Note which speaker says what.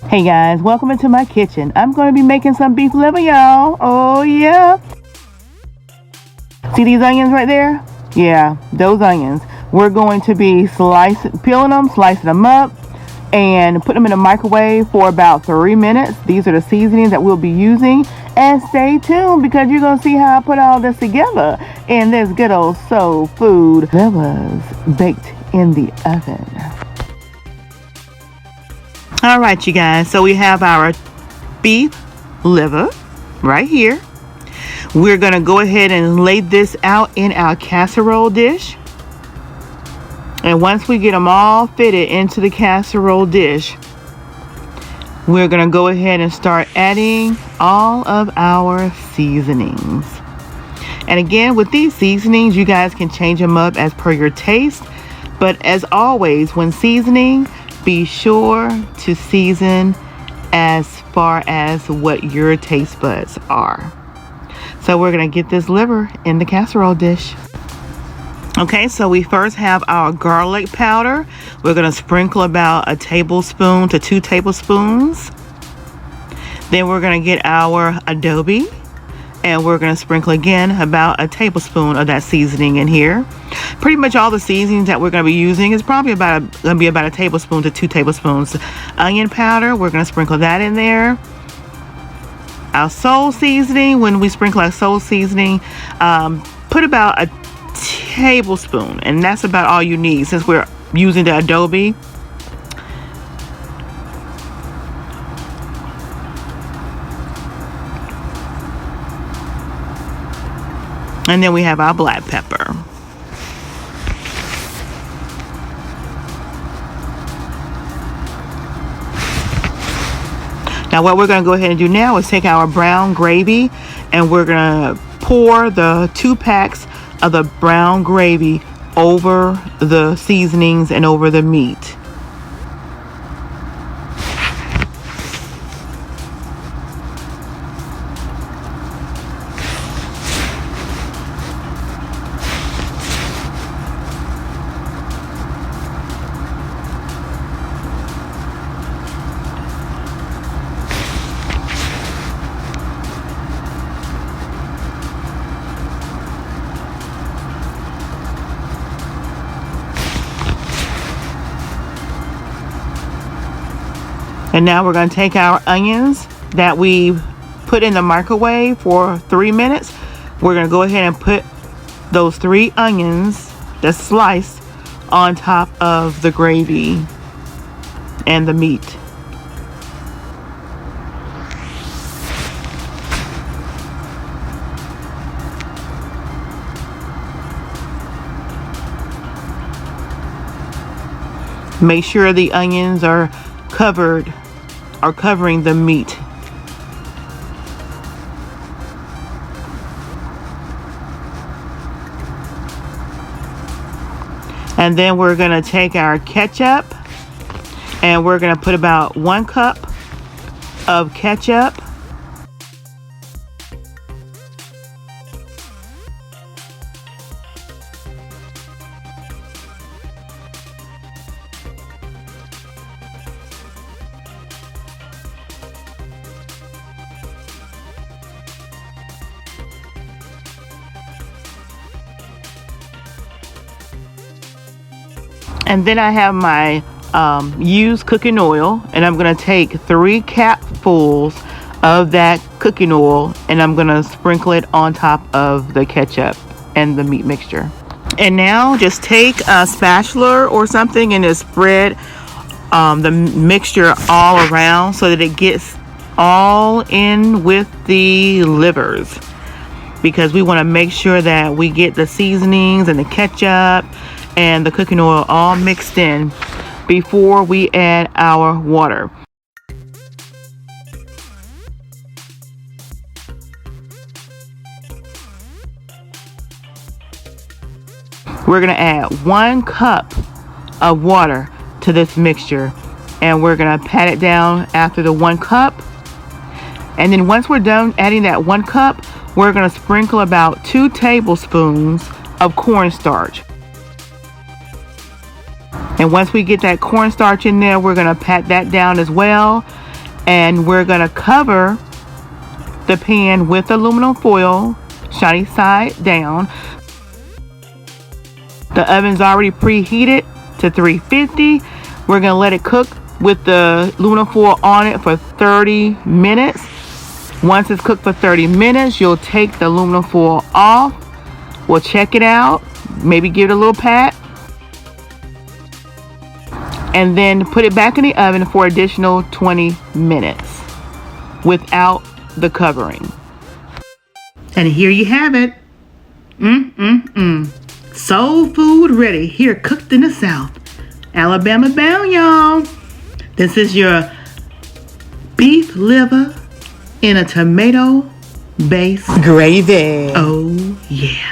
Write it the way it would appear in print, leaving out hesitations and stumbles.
Speaker 1: Hey guys, welcome into my kitchen. I'm going to be making some beef liver, y'all. Oh yeah. See these onions right there? Yeah, those onions. We're going to be peeling them, slicing them up, and put them in the microwave for about 3 minutes. These are the seasonings that we'll be using. And stay tuned because you're going to see how I put all this together in this good old soul food that was baked in the oven. All right, you guys. So we have our beef liver right here. We're going to go ahead and lay this out in our casserole dish. And once we get them all fitted into the casserole dish, we're going to go ahead and start adding all of our seasonings. And again, with these seasonings, you guys can change them up as per your taste. But as always, when seasoning, be sure to season as far as what your taste buds are. So we're going to get this liver in the casserole dish. Okay, so we first have our garlic powder. We're going to sprinkle about 1 tablespoon to 2 tablespoons. Then we're going to get our adobe, and we're going to sprinkle again about 1 tablespoon of that seasoning in here. Pretty much all the seasonings that we're going to be using is probably going to be about 1 tablespoon to 2 tablespoons. Onion powder, we're going to sprinkle that in there. Our soul seasoning, when we sprinkle our soul seasoning, put about 1 tablespoon, and that's about all you need since we're using the adobe. And then we have our black pepper. Now what we're going to go ahead and do now is take our brown gravy, and we're going to pour the 2 packs of the brown gravy over the seasonings and over the meat. And now we're going to take our onions that we put in the microwave for 3 minutes. We're going to go ahead and put those 3 onions that's sliced on top of the gravy and the meat. Make sure the onions are covering the meat. And then we're going to take our ketchup, and we're going to put about 1 cup of ketchup. And then I have my used cooking oil, and I'm going to take 3 capfuls of that cooking oil, and I'm going to sprinkle it on top of the ketchup and the meat mixture. And now just take a spatula or something and just spread the mixture all around so that it gets all in with the livers, because we want to make sure that we get the seasonings and the ketchup and the cooking oil all mixed in before we add our water. We're going to add 1 cup of water to this mixture, and we're going to pat it down after the 1 cup. And then once we're done adding that 1 cup, we're going to sprinkle about 2 tablespoons of cornstarch. And once we get that cornstarch in there, we're going to pat that down as well. And we're gonna cover the pan with aluminum foil, shiny side down. The oven's already preheated to 350. We're gonna let it cook with the aluminum foil on it for 30 minutes. Once it's cooked for 30 minutes, you'll take the aluminum foil off. We'll check it out, maybe give it a little pat, and then put it back in the oven for additional 20 minutes without the covering. And here you have it. Soul food ready, here cooked in the South. Alabama bound, y'all. This is your beef liver in a tomato-based
Speaker 2: gravy.
Speaker 1: Oh, yeah.